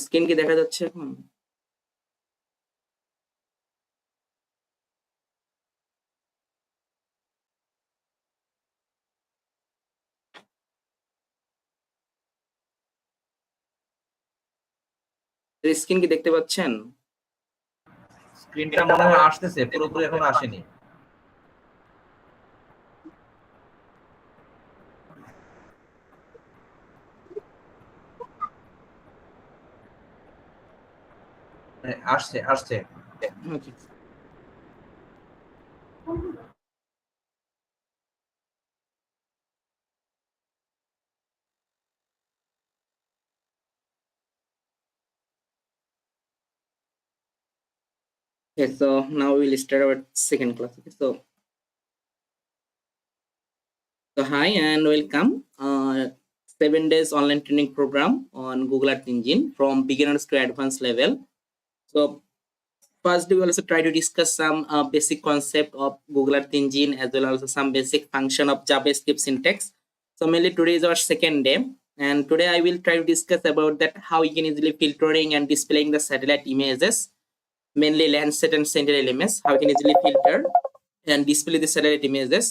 Screen কি দেখা যাচ্ছে এখন? স্ক্রিন কি দেখতে পাচ্ছেন? স্ক্রিনটা মনে হয় আসতেছে, পুরোপুরি এখন আসেনি। আসছে আসছে। ওকে। Okay, so now we will start our second class. Okay, so hi and welcome. 7 days online training program on Google Earth Engine from beginners to advanced level. So first we will also try to discuss some basic concept of Google Earth Engine as well as some basic function of JavaScript syntax. So mainly today is our second day, and today I will try to discuss about that how you can easily filtering and displaying the satellite images, mainly Landsat and Sentinel image, how you can easily filter and display the satellite images.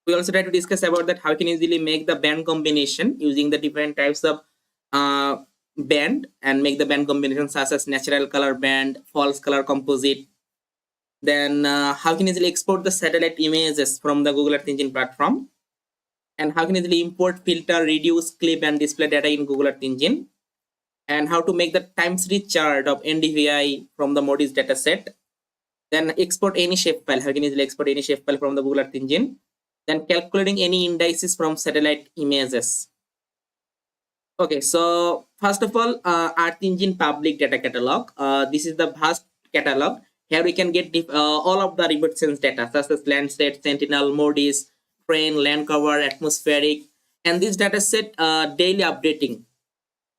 We also try to discuss about that how you can easily make the band combination using the different types of band and make the band combination such as natural color band, false color composite. Then how can easily export the satellite images from the Google Earth Engine platform, and how can easily import, filter, reduce, clip and display data in Google Earth Engine, and how to make the time series chart of NDVI from the Modis dataset. Then export any shape file. How can easily export any shape file from the Google Earth Engine. Then calculating any indices from satellite images. Okay, so first of all, Earth Engine public data catalog. This is the vast catalog. Here we can get all of the remote sense data such as Landsat, Sentinel, MODIS, train, land cover, atmospheric, and this data set daily updating.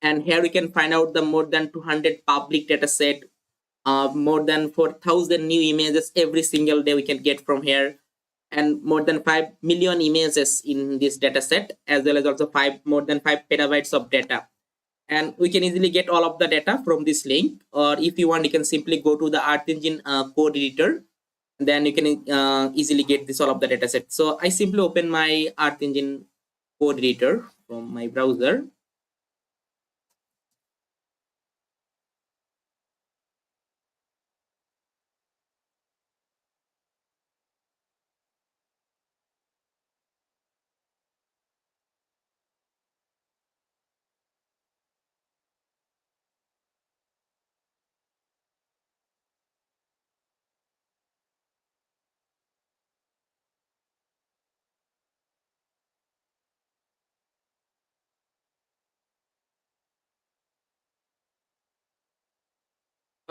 And here we can find out the more than 200 public data set, more than 4,000 new images every single day we can get from here, and more than 5 million images in this data set, as well as also more than 5 petabytes of data. And we can easily get all of the data from this link, or if you want you can simply go to the Earth Engine code editor, then you can easily get this all of the data set. So I simply open my Earth Engine code editor from my browser.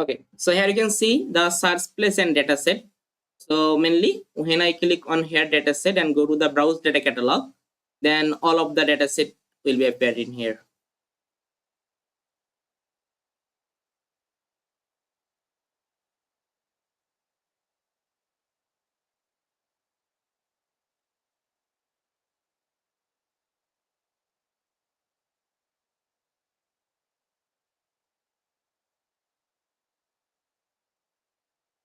Okay, so here you can see the search place and data set. So mainly when I click on here data set and go to the browse data catalog, then all of the data set will be appeared in here.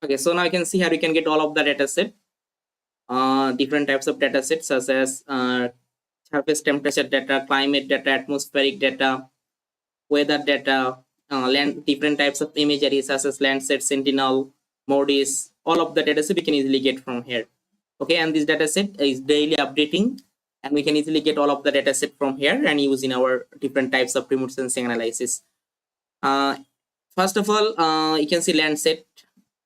Okay, so now you can see here you can get all of the data set, different types of data sets such as surface temperature data, climate data, atmospheric data, weather data, land, different types of imagery such as Landsat, Sentinel, MODIS, all of the data set we can easily get from here. Okay, and this data set is daily updating, and we can easily get all of the data set from here and use in our different types of remote sensing analysis. First of all, you can see Landsat.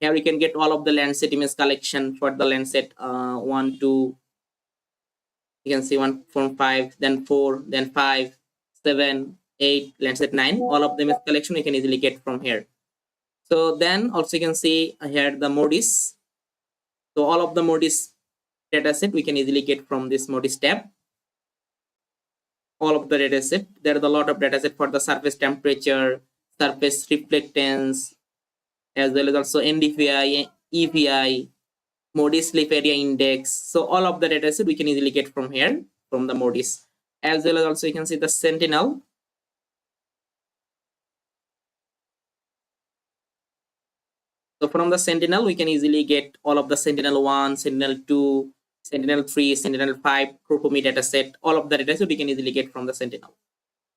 Here we can get all of the Landsat image collection for the Landsat 1, 2. You can see 1 from 5, then 4, then 5, 7, 8, Landsat 9. All of them is collection you can easily get from here. So then also you can see here the MODIS. So all of the MODIS dataset we can easily get from this MODIS tab. All of the dataset. There are a lot of dataset for the surface temperature, surface reflectance, as well as also NDVI, EVI, MODIS leaf area index. So all of the data set we can easily get from here, from the MODIS. As well as also you can see the Sentinel. So from the Sentinel, we can easily get all of the Sentinel-1, Sentinel-2, Sentinel-3, Sentinel-5, Propomi dataset. All of the dataset we can easily get from the Sentinel.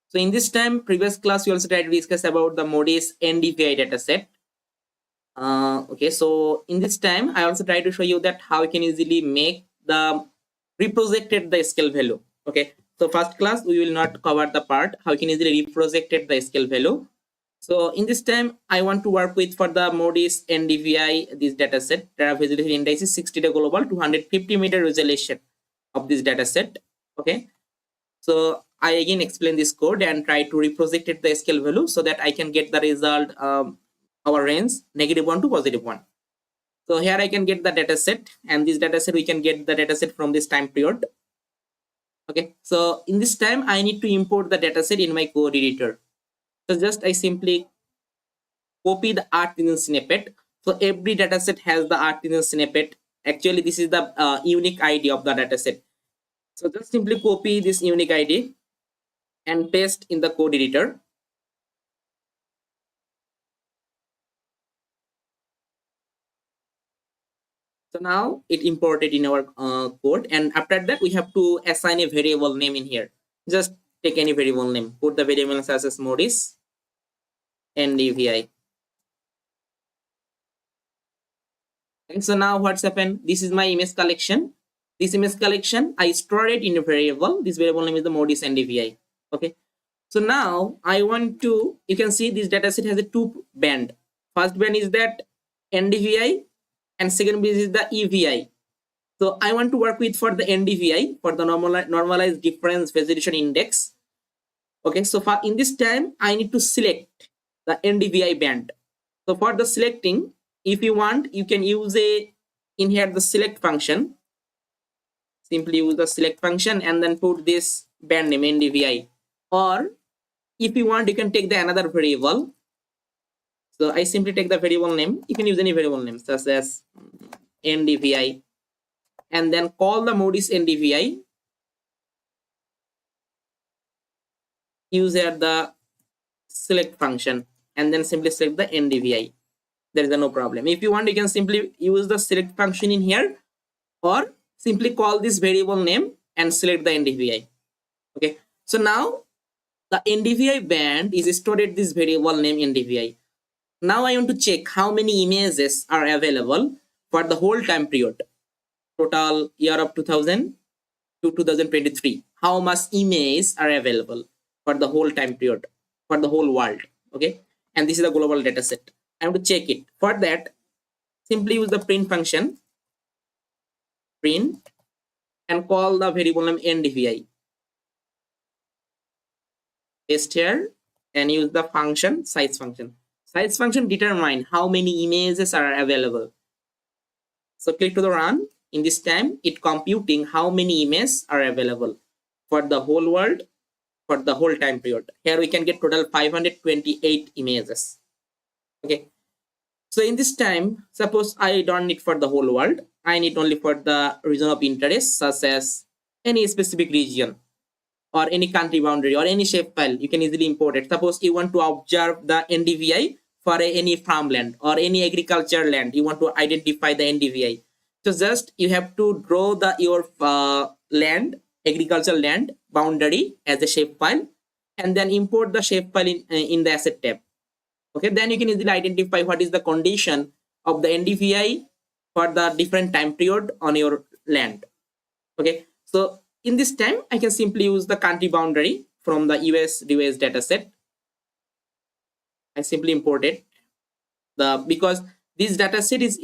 So in this time, previous class, we also tried to discuss about the MODIS NDVI dataset. Okay, so in this time, I also try to show you that how you can easily make the reprojected the scale value. Okay, so first class, we will not cover the part how you can easily reprojected the scale value. So in this time, I want to work with for the MODIS NDVI, this data set. Data visualization index is 60 day global, 250 meter resolution of this data set. Okay. So I again explain this code and try to reproject it the scale value so that I can get the result, our range -1 to +1. So here I can get the data set, and this data set we can get the data set from this time period. Okay. So in this time, I need to import the data set in my code editor. So just I simply copy the artisan snippet. So every dataset has the artisan snippet. Actually, this is the unique ID of the dataset. So just simply copy this unique ID and paste in the code editor. So now it imported in our code, and after that we have to assign a variable name in here. Just take any variable name. Put the variable such as MODIS NDVI. And so now what's happened? This is my image collection. This image collection, I store it in a variable. This variable name is the MODIS NDVI. Okay. So now I want to, you can see this dataset has a two band. First band is that NDVI, and second band is the EVI. So I want to work with for the NDVI, for the normalized difference resolution index. Okay. So for in this time, I need to select the NDVI band. So for the selecting, if you want, you can use in here the select function. Simply use the select function and then put this band name NDVI. Or if you want, you can take the another variable. So I simply take the variable name. You can use any variable name such as NDVI, and then call the MODIS NDVI. Use here the select function and then simply select the NDVI. There is no problem. If you want, you can simply use the select function in here, or simply call this variable name and select the NDVI. Okay. So now the NDVI band is stored at this variable name NDVI. Now I want to check how many images are available for the whole time period. Total year of 2000 to 2023. How much images are available for the whole time period, for the whole world. Okay. And this is the global data set. I want to check it. For that, simply use the print function, print, and call the variable name NDVI. Paste here and use the function size function. Size function determine how many images are available. So click to the run. In this time, it computing how many images are available for the whole world, for the whole time period. Here we can get total 528 images. Okay. So in this time, suppose I don't need for the whole world. I need only for the region of interest, such as any specific region or any country boundary or any shape file. You can easily import it. Suppose you want to observe the NDVI for any farmland or any agriculture land. You want to identify the NDVI. So just you have to draw the your land, agricultural land boundary as a shape file, and then import the shape file in the asset tab. Okay, then you can easily identify what is the condition of the NDVI for the different time period on your land. Okay, so in this time, I can simply use the country boundary from the US dataset. I simply import it because this dataset is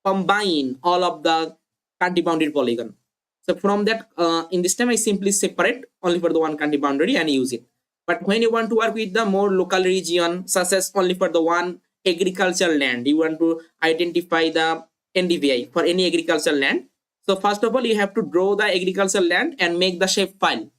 combine all of the country boundary polygon. So from that, in this time, I simply separate only for the one country boundary and use it. But when you want to work with the more local region, such as only for the one agricultural land, you want to identify the NDVI for any agricultural land. So first of all, you have to draw the agricultural land and make the shape file,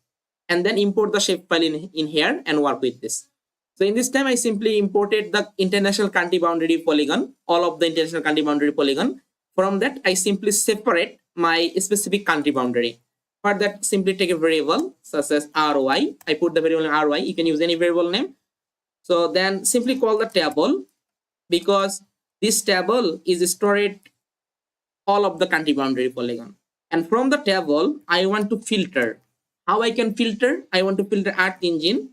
and then import the shape file in here and work with this. So in this time, I simply imported the international country boundary polygon, all of the international country boundary polygon. from that I simply separate my specific country boundary. For that, simply take a variable such as ROI. I put the variable name ROI. You can use any variable name. So then simply call the table, because this table is stored all of the country boundary polygon. And from the table, I want to filter. How I can filter? I want to filter Earth Engine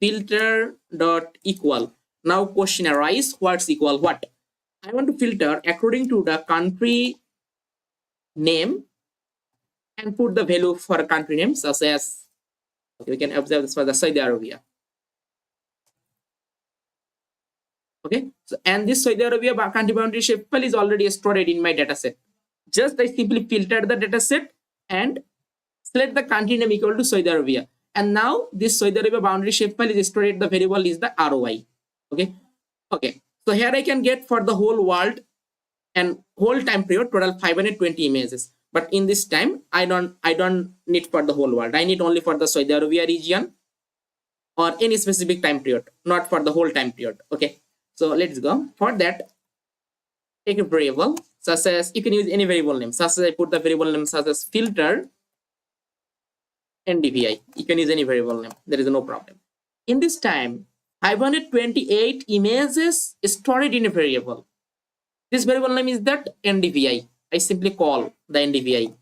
filter dot equal. Now question arise, what's equal what? I want to filter according to the country name and put the value for a country name such as, okay, we can observe this for the Saudi Arabia. Okay, so and this Saudi Arabia country boundary shapefile is already stored in my dataset. Just I simply filter the dataset and select the country name equal to Saudi Arabia. And now this Saudi Arabia boundary shapefile is stored. The variable is the ROI. Okay. Okay. So here I can get for the whole world and whole time period total 520 images. But in this time, I don't need for the whole world. I need only for the Saudi Arabia region or any specific time period, not for the whole time period. Okay. So let's go. For that, take a variable such as, you can use any variable name. Such as I put the variable name such as filter NDVI. You can use any variable name. There is no problem. In this time, 528 images stored in a variable. This variable name is that NDVI. I simply call the NDVI.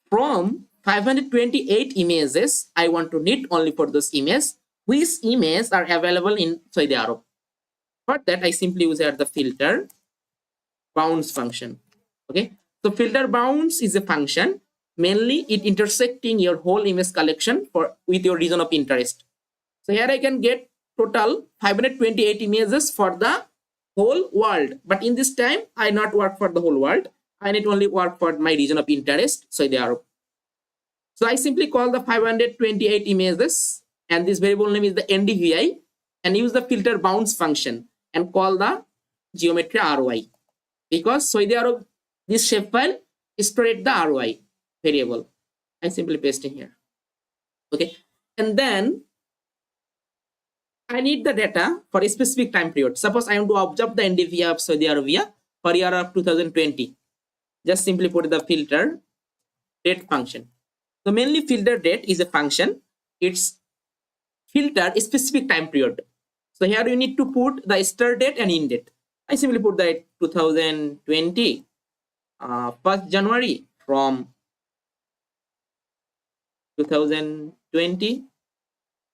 From 528 images, I want to need only for those images. Which images are available in Saudi Arab? For that, I simply use here the filter bounds function. Okay. So filter bounds is a function. Mainly, it intersecting your whole image collection with your region of interest. So here I can get total 528 images for the whole world. But in this time, I not work for the whole world. I need only work for my region of interest, Saudi Arab. So I simply call the 528 images, and this variable name is the NDVI, and use the filter bounds function and call the geometry ROI. Because Saudi Arab, this shapefile is stored the ROI variable. I simply paste in here. Okay. And then I need the data for a specific time period. Suppose I want to observe the NDVI of Saudi Arabia for year of 2020. Just simply put the filter date function. So mainly filter date is a function. It's filter a specific time period. So here you need to put the start date and end date. I simply put the 2020 1st January from 2020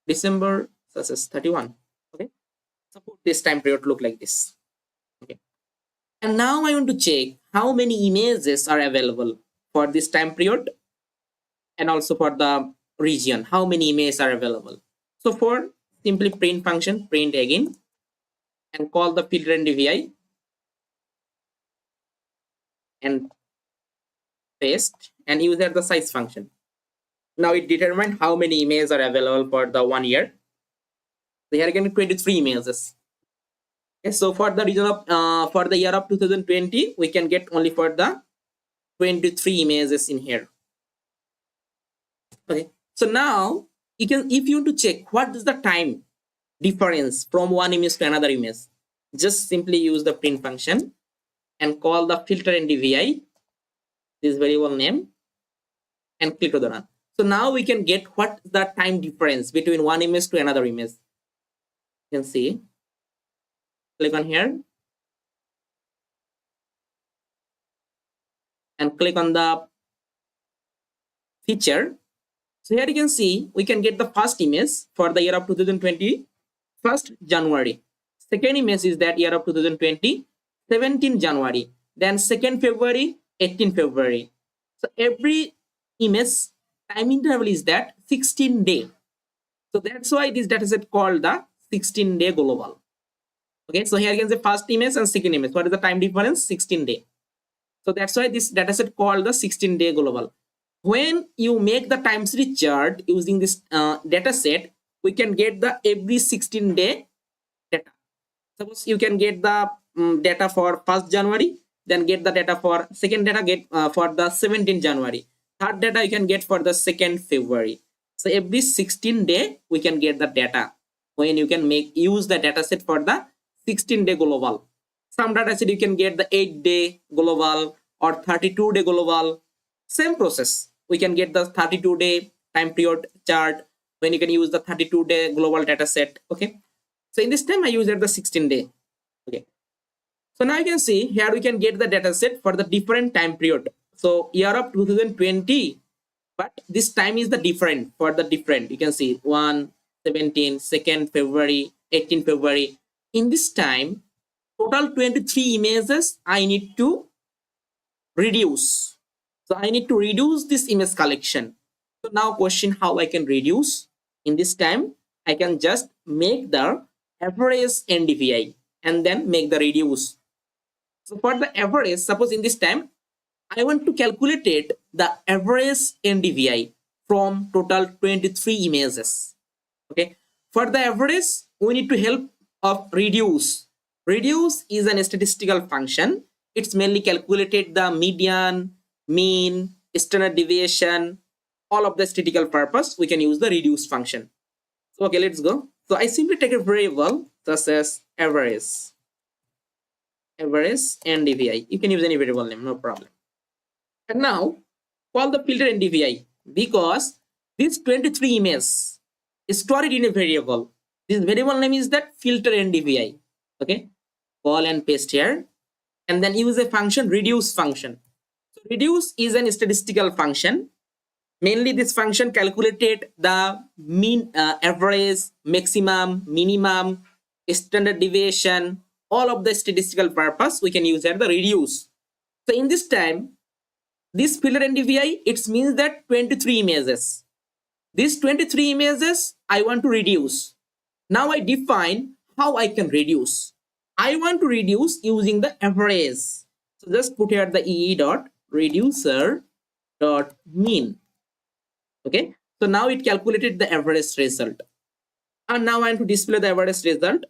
December such as 31. Okay. Suppose this time period look like this. Okay. And now I want to check how many images are available for this time period and also for the region. How many images are available? So for simply print function, print again and call the filter NDVI and paste and use there the size function. Now it determines how many images are available for the 1 year. So here again 23 images. Okay, so for the region of for the year of 2020, we can get only for the 23 images in here. Okay, so now you can, if you want to check what is the time difference from one image to another image, just simply use the print function and call the filter NDVI, this variable name, and click to the run. So now we can get what the time difference between one image to another image. You can see. Click on here and click on the feature. So here you can see we can get the first image for the year of 2020, 1st January. Second image is that year of 2020, 17 January. Then 2nd February, 18 February. So every image time interval is that 16 day. So that's why this dataset called the 16-day global. Okay, so here you can say first image and second image. What is the time difference? 16 day. So that's why this dataset called the 16-day global. When you make the time series chart using this dataset, we can get the every 16-day data. Suppose you can get the data for 1st January, then get the data for second data get for the 17th January. Third data you can get for the 2nd February. So every 16-day we can get the data when you can use the dataset for the 16-day global. Some data set you can get the 8-day global or 32-day global. Same process. We can get the 32-day time period chart when you can use the 32-day global data set. Okay. So in this time I use at the 16-day. Okay. So now you can see here we can get the data set for the different time period. So year of 2020, but this time is the different for the different. You can see 1, 17, 2nd February, 18 February. In this time, total 23 images I need to reduce. So I need to reduce this image collection. So now question how I can reduce. In this time, I can just make the average NDVI and then make the reduce. So for the average, suppose in this time, I want to calculate the average NDVI from total 23 images. Okay. For the average, we need to help of reduce. Reduce is a statistical function. It's mainly calculated the median, mean, standard deviation, all of the statistical purpose. We can use the reduce function. So, okay, let's go. So I simply take a variable such as average NDVI. You can use any variable name, no problem. And now call the filter NDVI because this 23 images is stored in a variable. This variable name is that filter NDVI. Okay, call and paste here, and then use a function reduce function. So reduce is an statistical function. Mainly this function calculated the mean, average, maximum, minimum, standard deviation, all of the statistical purpose we can use at the reduce. So in this time, this filter NDVI, it means that 23 images. These 23 images I want to reduce. Now I define how I can reduce. I want to reduce using the average. So just put here the EE dot reducer dot mean. Okay. So now it calculated the average result. And now I want to display the average result.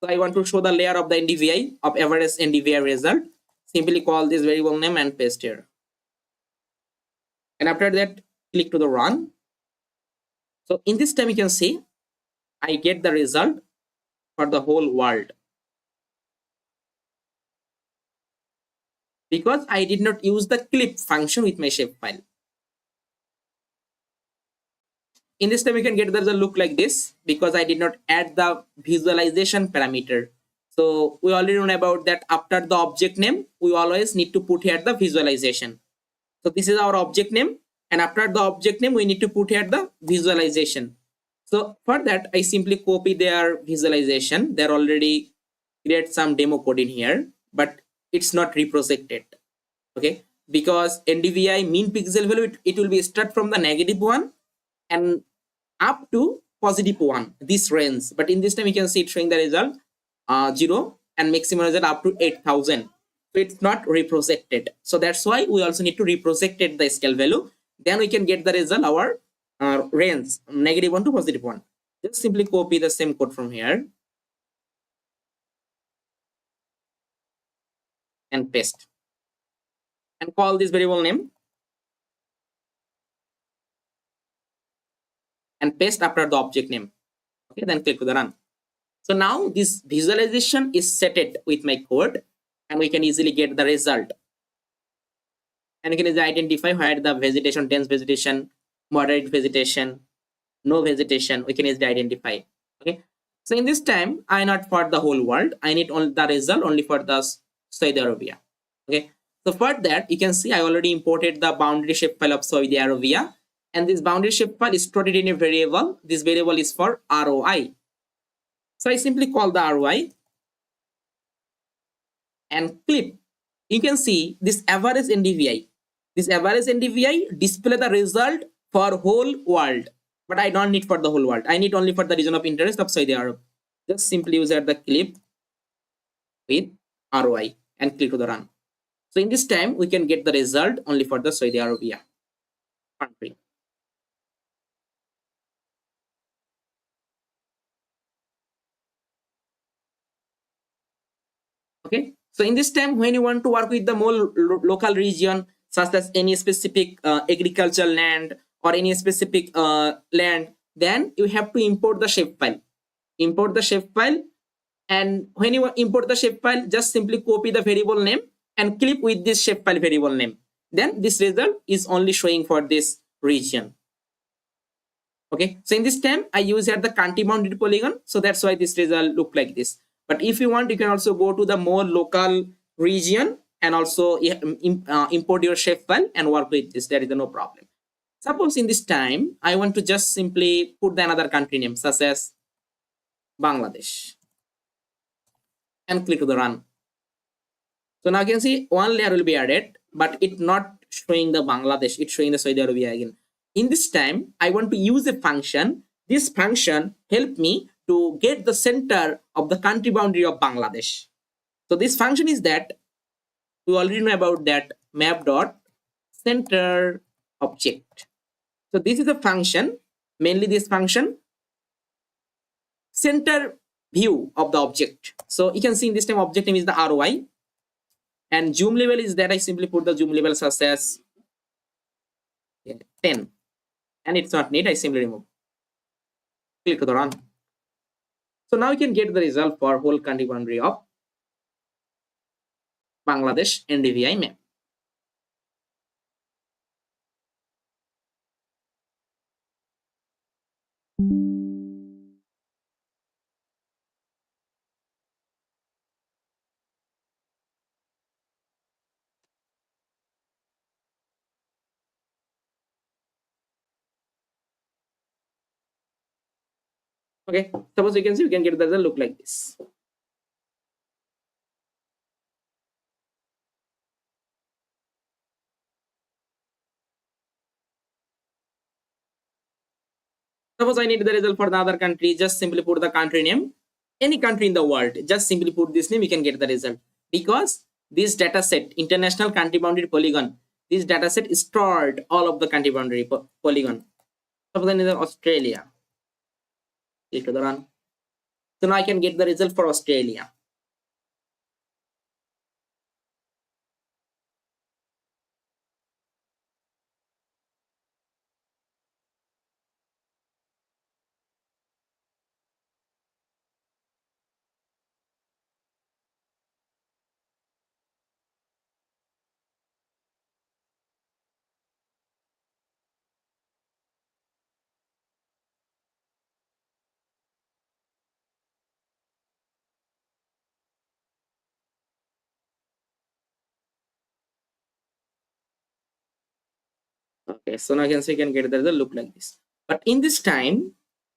So I want to show the layer of the NDVI of average NDVI result. Simply call this variable name and paste here. And after that, click to the run. So in this time, you can see I get the result for the whole world. Because I did not use the clip function with my shapefile. In this time, you can get the result look like this because I did not add the visualization parameter. So we already know about that after the object name, we always need to put here the visualization. So this is our object name, and after the object name, we need to put here the visualization. So for that, I simply copy their visualization. They're already create some demo code in here, but it's not reprojected. Okay, because NDVI mean pixel value, it will be start from the -1 and up to +1, this range. But in this time, you can see it showing the result 0 and maximum result up to 8,000. So it's not reprojected. So that's why we also need to reproject the scale value. Then we can get the result our range -1 to +1. Just simply copy the same code from here and paste and call this variable name and paste after the object name. Okay, then click to the run. So now this visualization is set it with my code and we can easily get the result. And you can easily identify where the vegetation, dense vegetation, moderate vegetation, no vegetation, we can easily identify. Okay. So in this time, I not for the whole world. I need only the result only for the Saudi Arabia. Okay. So for that, you can see I already imported the boundary shape file of Saudi Arabia. And this boundary shape file is stored in a variable. This variable is for ROI. So I simply call the ROI and clip. You can see this average NDVI. This average NDVI display the result for whole world. But I don't need for the whole world. I need only for the region of interest of Saudi Arab. Just simply use the clip with ROI and click to the run. So in this time, we can get the result only for the Saudi Arabia country. Okay. So in this time, when you want to work with the more local region, such as any specific agricultural land or any specific land, then you have to import the shapefile. Import the shapefile And when you import the shapefile, just simply copy the variable name and clip with this shapefile variable name. Then this result is only showing for this region. Okay, so in this time I use here the country boundary polygon, so that's why this result look like this. But if you want, you can also go to the more local region and also import your shapefile and work with this. There is no problem. Suppose in this time I want to just simply put the another country name such as Bangladesh and click the run. So now you can see one layer will be added, but it's not showing the Bangladesh, it's showing the Saudi Arabia again. In this time, I want to use a function. This function help me to get the center of the country boundary of Bangladesh. So this function is that we already know about that map dot center object. So this is a function, mainly this function center view of the object. So you can see in this time object name is the RY, and zoom level is that I simply put the zoom level such as 10, and it's not need, I simply remove. Click the run. So now you can get the result for whole country boundary of Bangladesh NDVI map. Okay, suppose you can see, we can get the result look like this. Suppose I need the result for the other country, just simply put the country name, any country in the world, just simply put this name, you can get the result. Because this data set, international country boundary polygon, this data set is stored all of the country boundary polygon. Suppose I need Australia. Click the run. So now I can get the result for Australia. Okay, so now you can see, you can get the result look like this. But in this time,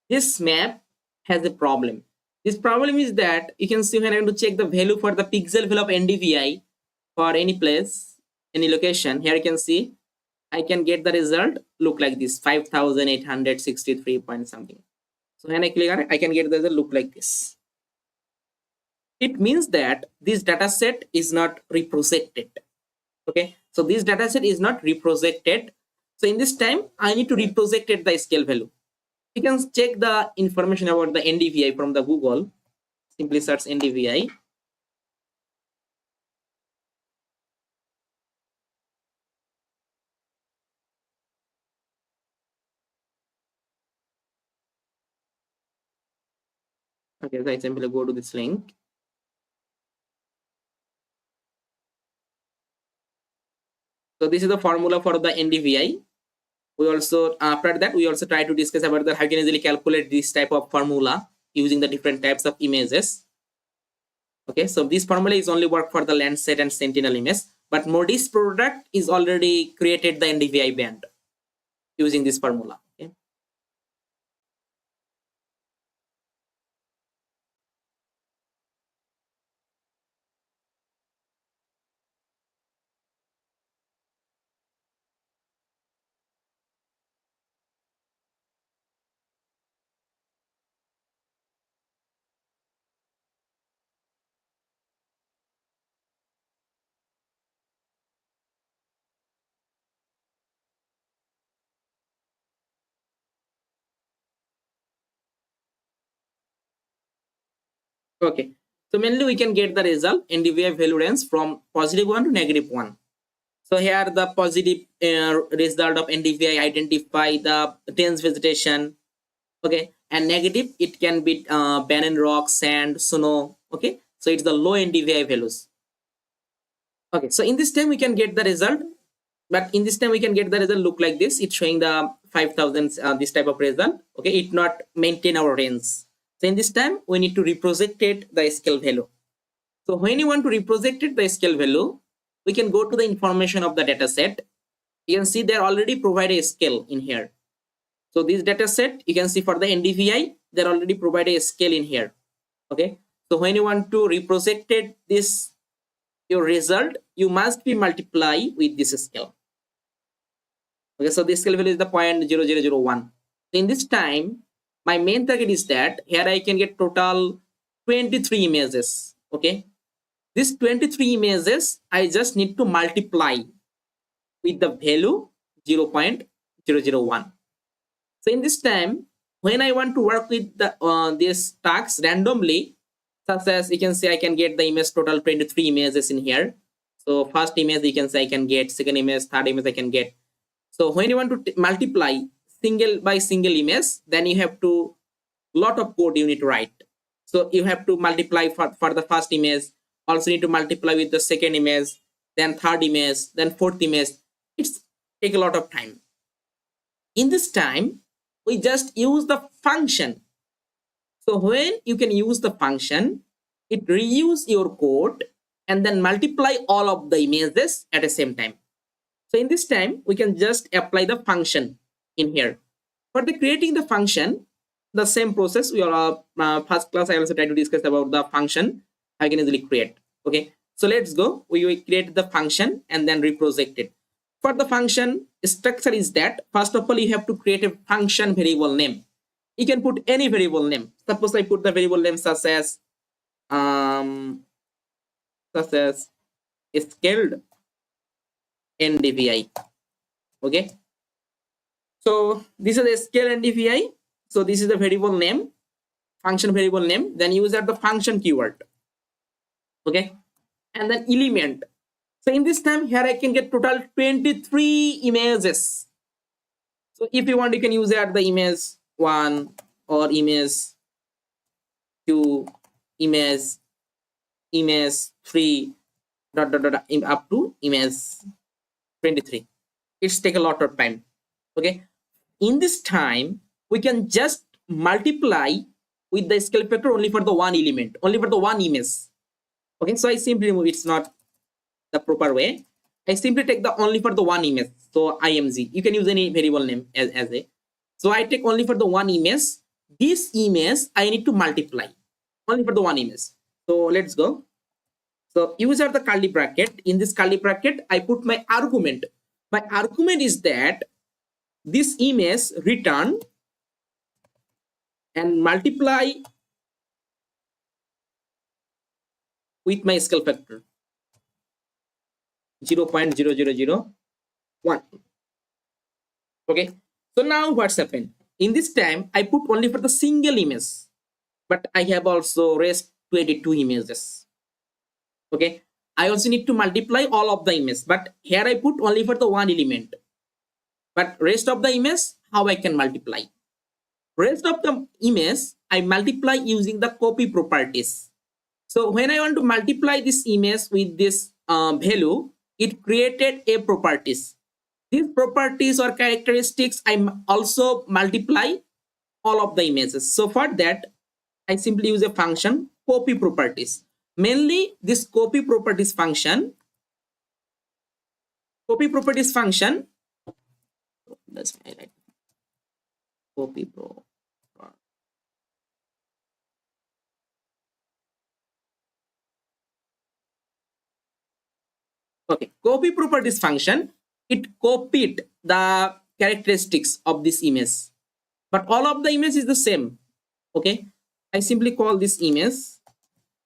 this map has a problem. This problem is that you can see when I want to check the value for the pixel value of NDVI for any place, any location, here you can see I can get the result look like this, 5863 point something. So when I click on it, I can get the result look like this. It means that this data set is not reprojected. Okay, so this data set is not reprojected. So in this time, I need to reproject the scale value. You can check the information about the NDVI from the Google. Simply search NDVI. Okay, so I simply go to this link. So this is the formula for the NDVI. We also, after that, we also try to discuss about the how can easily calculate this type of formula using the different types of images. Okay, so this formula is only work for the Landsat and Sentinel image, but Modis product is already created the NDVI band using this formula. Okay. Okay, so mainly we can get the result NDVI value range from +1 to -1. So here the positive result of NDVI identify the dense vegetation. Okay, and negative it can be barren rock, sand, snow. Okay, so it's the low NDVI values. Okay, so in this time we can get the result, but in this time we can get the result look like this. It's showing the 5,000 this type of result. Okay, it not maintain our range. So in this time we need to reproject it the scale value. So when you want to reproject it the scale value, we can go to the information of the data set. You can see they already provide a scale in here. So this data set, you can see for the NDVI, they already provide a scale in here. Okay, so when you want to reproject it this your result, you must be multiply with this scale. Okay, so this scale value is the 0.0001. In this time, my main target is that here I can get total 23 images. Okay, this 23 images I just need to multiply with the value 0.001. So in this time, when I want to work with the this tags randomly, such as you can say I can get the image total 23 images in here. So first image you can say I can get, second image, third image I can get. So when you want to multiply single by single image, then you have to lot of code you need to write. So you have to multiply for the first image, also need to multiply with the second image, then third image, then fourth image. It's take a lot of time. In this time, we just use the function. So when you can use the function, it reuse your code and then multiply all of the images at the same time. So in this time, we can just apply the function in here. For the creating the function, the same process we are first class. I also try to discuss about the function I can easily create. Okay, so let's go. We will create the function and then reproject it. For the function structure is that first of all you have to create a function variable name. You can put any variable name. Suppose I put the variable name such as scaled NDVI. Okay, so this is a scale NDVI. So this is the variable name, function variable name. Then use the function keyword. Okay, and then element. So in this time here I can get total 23 images. So if you want, you can use the image 1 or image 2, image 3, up to image 23. It's take a lot of time. Okay, in this time we can just multiply with the scale factor only for the one element, only for the one image. Okay, so I simply remove, it's not the proper way. I simply take the only for the one image. So img, you can use any variable name as a. So I take only for the one image. This image I need to multiply only for the one image. So let's go. So use the curly bracket. In this curly bracket, I put my argument. My argument is that this image return and multiply with my scale factor 0.0001. Okay, so now what's happened? In this time I put only for the single image, but I have also rest 22 images. Okay, I also need to multiply all of the images, but here I put only for the one element, but rest of the image how I can multiply? Rest of the image I multiply using the copy properties. So when I want to multiply this image with this value, it created a properties. These properties or characteristics I also multiply all of the images. So for that I simply use a function copy properties. Mainly this copy properties function. That's my right. Copy pro. Okay, copy properties function, it copied the characteristics of this image, but all of the image is the same. Okay, I simply call this image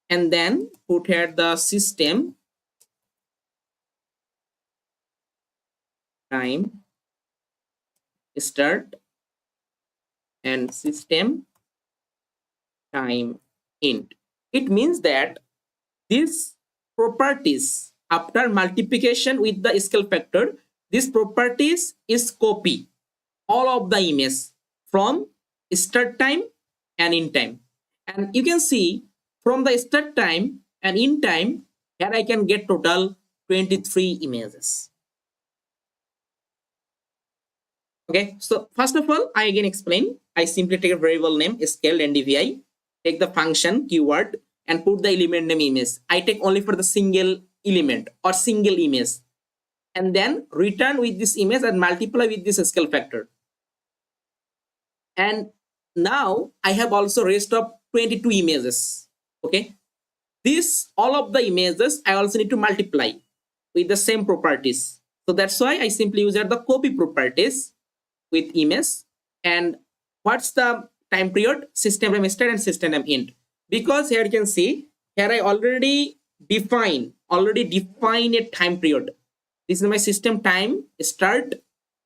and then put here the system time start and system time int. It means that these properties after multiplication with the scale factor, this properties is copy all of the image from start time and in time. And you can see from the start time and in time, here I can get total 23 images. Okay, so first of all, I again explain. I simply take a variable name, scale NDVI, take the function keyword, and put the element name image. I take only for the single element or single image, and then return with this image and multiply with this scale factor. And now I have also rest of 22 images. Okay, this all of the images I also need to multiply with the same properties. So that's why I simply use the copy properties with image. And what's the time period? System name start and system name end. Because here you can see, here I already define a time period. This is my system time start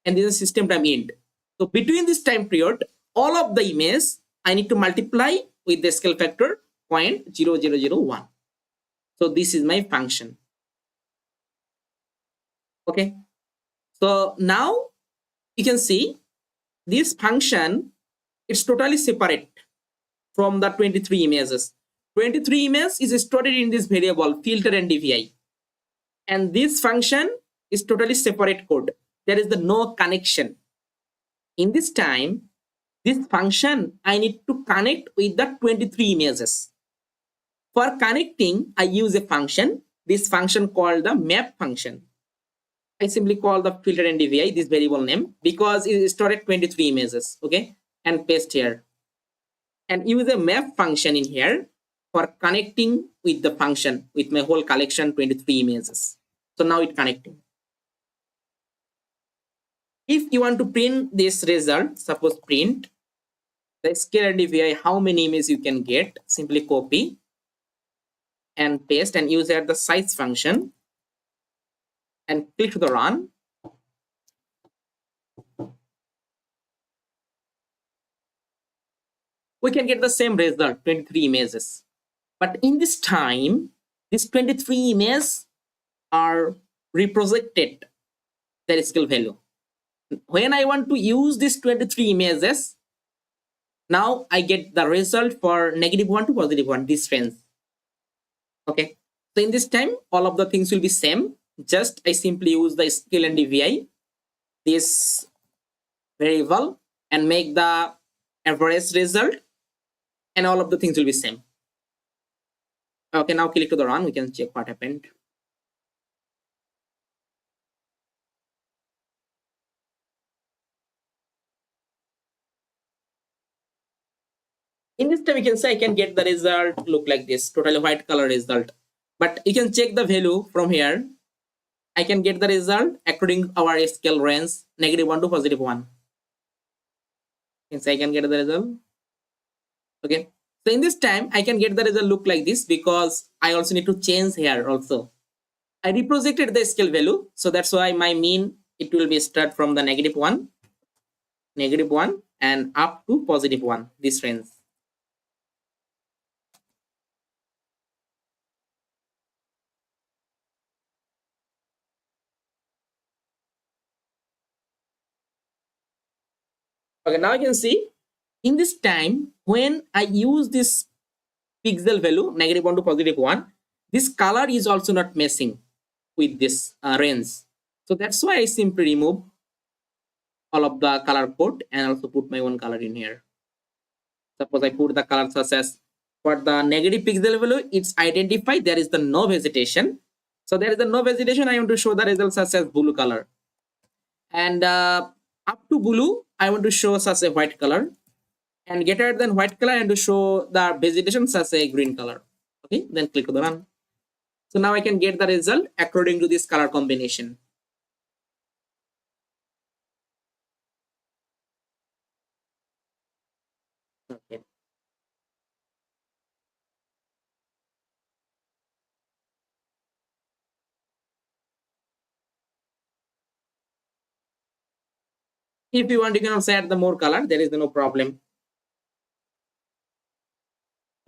and this is system time end. So between this time period, all of the image I need to multiply with the scale factor 0.0001. So this is my function. Okay. So now you can see this function, it's totally separate from the 23 images. 23 images is stored in this variable filter NDVI. And this function is totally separate code. There is the no connection. In this time, this function I need to connect with the 23 images. For connecting, I use a function. This function called the map function. I simply call the filter NDVI this variable name because it is stored at 23 images. Okay, and paste here. And use a map function in here for connecting with the function with my whole collection 23 images. So now it's connecting. If you want to print this result, suppose print the scale NDVI, how many images you can get, simply copy and paste and use here the size function and click to the run. We can get the same result, 23 images. But in this time, these 23 images are reprojected their scale value. When I want to use these 23 images, now I get the result for -1 to +1, this range. Okay. So in this time, all of the things will be same. Just I simply use the scale NDVI, this variable, and make the average result, and all of the things will be same. Okay, now click to the run. We can check what happened. In this time, you can say I can get the result look like this, totally white color result. But you can check the value from here. I can get the result according to our scale range, -1 to +1. Since I can get the result. Okay. So in this time, I can get the result look like this because I also need to change here also. I reprojected the scale value. So that's why my mean, it will be start from the -1, and up to +1, this range. Okay, now you can see in this time when I use this pixel value -1 to +1, this color is also not messing with this range. So that's why I simply remove all of the color code and also put my own color in here. Suppose I put the color such as for the negative pixel value, it's identified there is the no vegetation. So there is the no vegetation. I want to show the result such as blue color. And up to blue, I want to show such a white color. And greater than white color, I want to show the vegetation such a green color. Okay, then click on the run. So now I can get the result according to this color combination. Okay. If you want, you can also add the more color. There is no problem.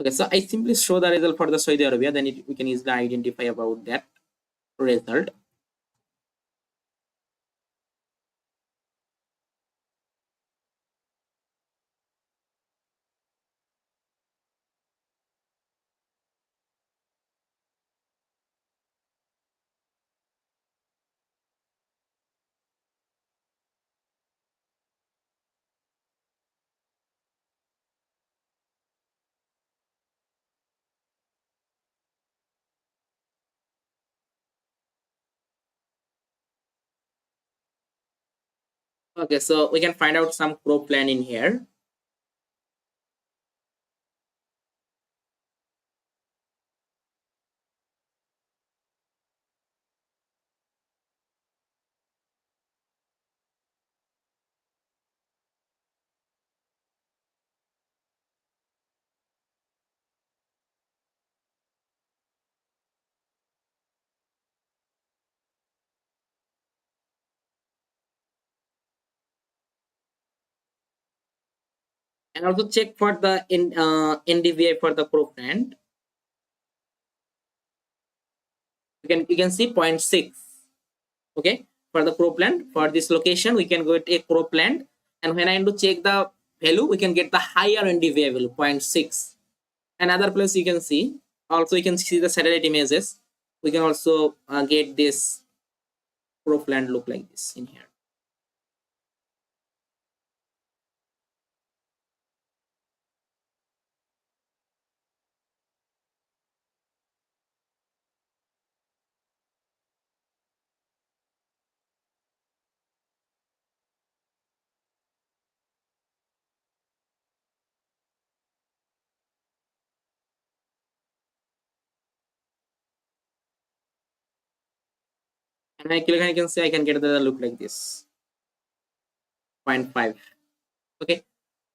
Okay, so I simply show the result for the Saudi Arabia. Then we can easily identify about that result. Okay, so we can find out some cropland in here. And also check for the NDVI for the cropland. You can see 0.6. Okay, for the cropland for this location we can go to a cropland, and when I need to check the value we can get the higher NDVI value 0.6. Another place you can see, also you can see the satellite images. We can also get this cropland look like this in here. And when I click, I can see I can get the look like this 0.5. Okay,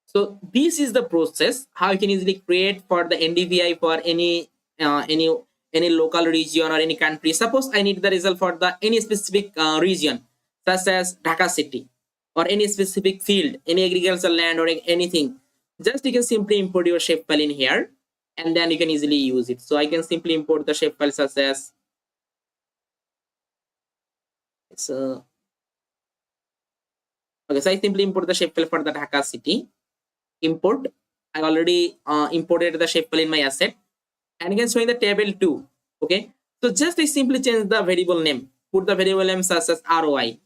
so this is the process how you can easily create for the NDVI for any local region or any country. Suppose I need the result for the any specific region such as Dhaka city or any specific field, any agricultural land or anything. Just you can simply import your shapefile in here, and then you can easily use it. So I can simply import the shapefile such as so. Okay, so I simply import the shapefile for the Dhaka city. Import. I already imported the shapefile in my asset, and you can show in the table 2. Okay, so just I simply change the variable name. Put the variable name such as ROI,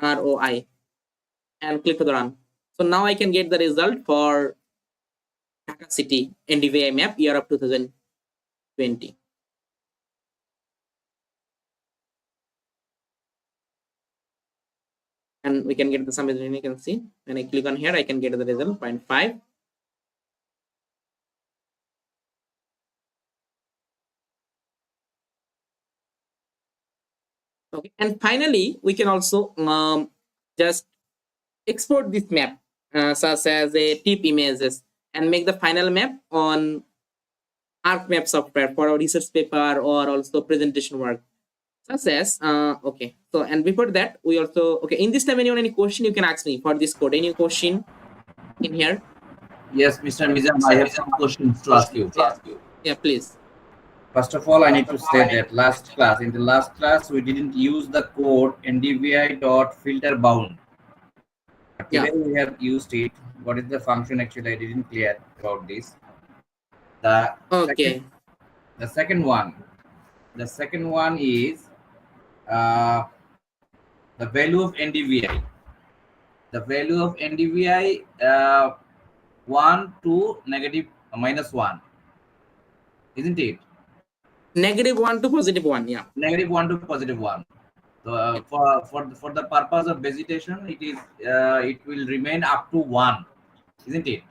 and click the run. So now I can get the result for Dhaka city NDVI map year of 2020. And we can get the sum. You can see when I click on here I can get the result 0.5. Okay, and finally we can also just export this map such as a tip images and make the final map on ArcMap software for our research paper or also presentation work such as okay. So and before that we also okay, in this time anyone any question you can ask me for this code. Any question in here? Yes, Mr. Nizam, I have some questions to ask you. Yeah, please. First of all, I need to say that in the last class, we didn't use the code ndvi.filterbound. Yeah. Today we have used it. What is the function actually? I didn't clear about this. The Okay. second one is uh, the value of NDVI. The value of NDVI 1 to negative -1, isn't it? -1 to +1. Yeah. Negative 1 to +1. So for the purpose of vegetation, it will remain up to 1, isn't it?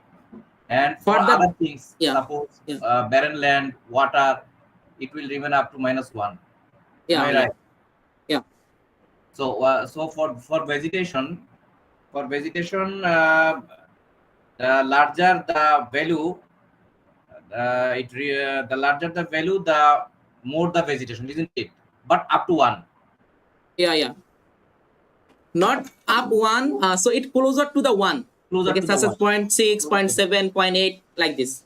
And for For the other things, yeah. suppose Yeah. Barren land, water, it will remain up to -1. Yeah. Am I Yeah. right? Yeah. So for vegetation, the larger the value, the larger the value, the more the vegetation, isn't it? But up to 1. Yeah. Yeah. Not up 1. So it closer to the 1. Closer Okay, to the such as 1. 0.6, 0.7, 0.8 like this.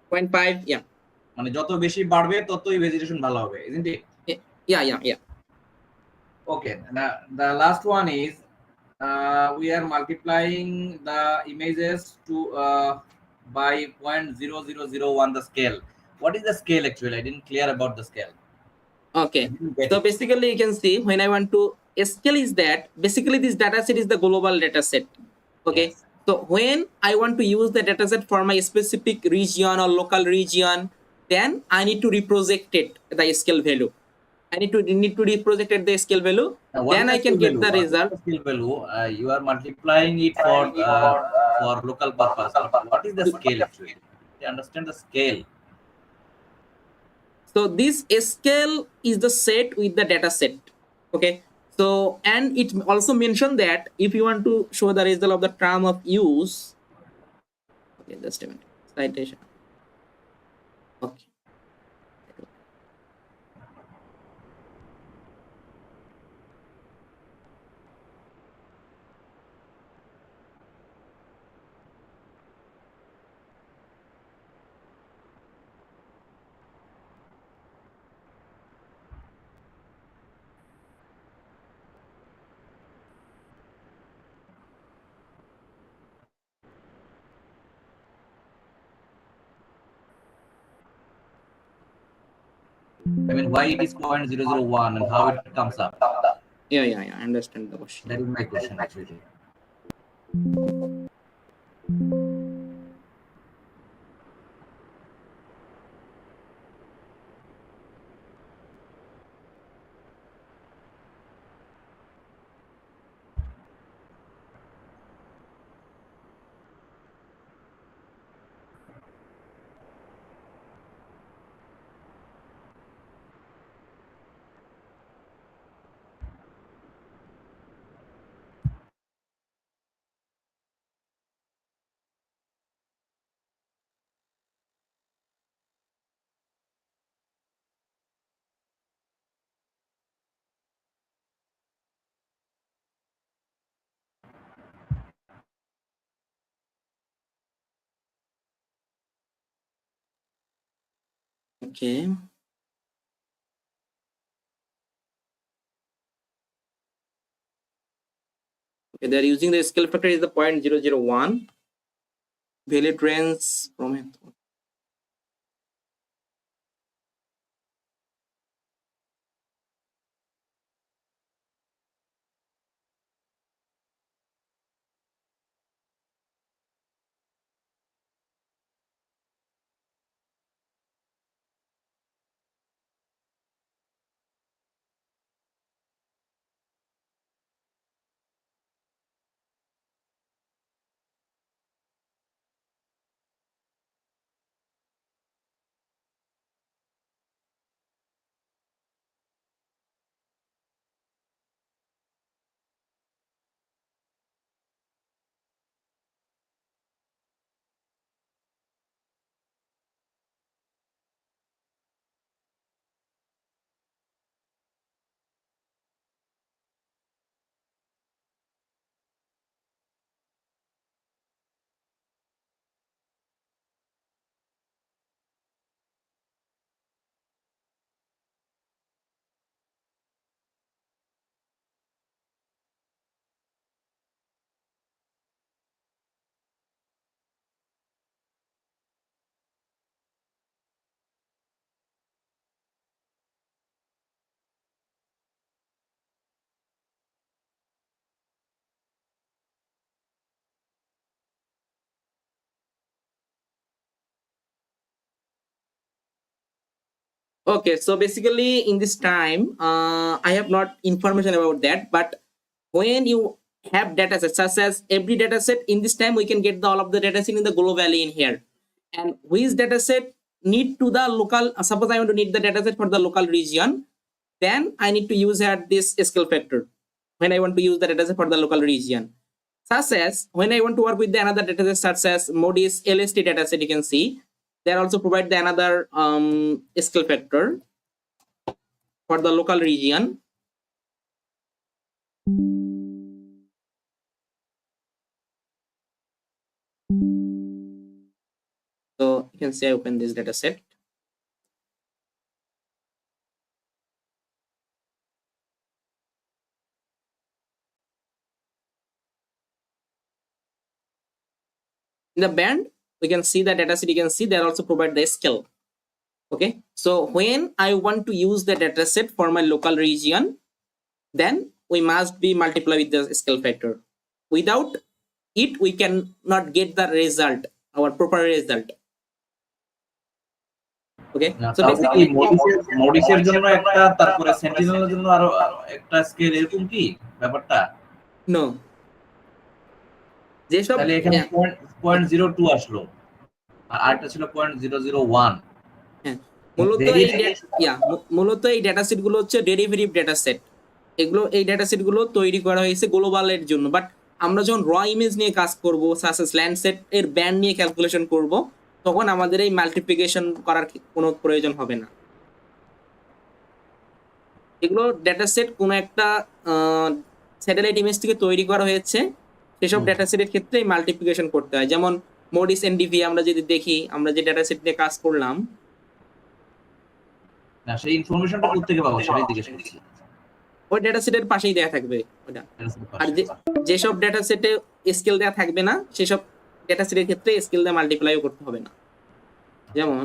0.5. Yeah. মানে যত বেশি বাড়বে ততই vegetation ভালো হবে, isn't it? Yeah. Yeah. Yeah. Okay, the last one is we are multiplying the images to by 0.0001 the scale. What is the scale actually? I didn't clear about the scale. Okay, so basically you can see when I want to scale is that basically this data set is the global data set. Okay, Yes. so when I want to use the data set for my specific region or local region, then I need to reproject it the scale value, I need to reproject at the scale value. What Then is I the can scale get value? the What is result. the scale value? You are multiplying it for local purpose, but what is the scale actually? To understand the scale. So this scale is the set with the data set. Okay. So and it also mentioned that if you want to show the result of the term of use. Okay, just a minute. Citation. Okay. I mean, why it is 0.001 and how it comes up? Yeah. I understand the question. That is my question actually. Okay. Okay, they're using the scale factor is the 0.001. Value trends from it. Okay, so basically in this time, I have not information about that, but when you have data sets such as every data set in this time, we can get all of the data set in the global valley in here. And which data set need to the local, suppose I want to need the data set for the local region, then I need to use at this scale factor when I want to use the data set for the local region. Such as when I want to work with the another data set such as Moody's LST data set, you can see they also provide the another scale factor for the local region. So you can say I open this data set. In the band, we can see the data set, you can see they also provide the scale. Okay, so when I want to use the data set for my local region, then we must be multiply with the scale factor. Without it, we can not get the result, our proper result. Okay so তাহলে কি basically মডিসের জন্য একটা, তারপরে সেন্টিনেলের জন্য আরো একটা scale, এরকম কি ব্যাপারটা? নো, যেসব তাহলে এখানে 0.02 আসলো, আর আরেকটা ছিল 0.001। হ্যাঁ মূলত এই মূলত এই ডেটা সেট গুলো হচ্ছে ডেরিভেটিভ ডেটা সেট। এই ডেটা সেট গুলো তৈরি করা হয়েছে গ্লোবালের জন্য, বাট আমরা যখন র ইমেজ নিয়ে কাজ করব, সাসেস ল্যান্ডসেট এর ব্যান্ড নিয়ে ক্যালকুলেশন করব, তখন আমাদের এই মাল্টিপ্লিকেশন করার কোনো প্রয়োজন হবে না। এগুলো ডেটা সেট কোনো একটা স্যাটেলাইট ইমেজ থেকে তৈরি করা হয়েছে, সেসব ডেটা সেটের ক্ষেত্রে মাল্টিপ্লিকেশন করতে হয়। যেমন মোডিস এনডিভি আমরা যদি দেখি, আমরা যে ডেটা সেট নিয়ে কাজ করলাম, না সেই ইনফরমেশনটা কোথা থেকে পাবো সেটাই জিজ্ঞেস করছি। ওই ডেটা সেটের পাশেই দেয়া থাকবে ওটা। আর যেসব ডেটা সেটে স্কেল দেয়া থাকবে না, সেসব ডেটা সেটের ক্ষেত্রে স্কেল দিয়ে মাল্টিপ্লাইও করতে হবে না। যেমন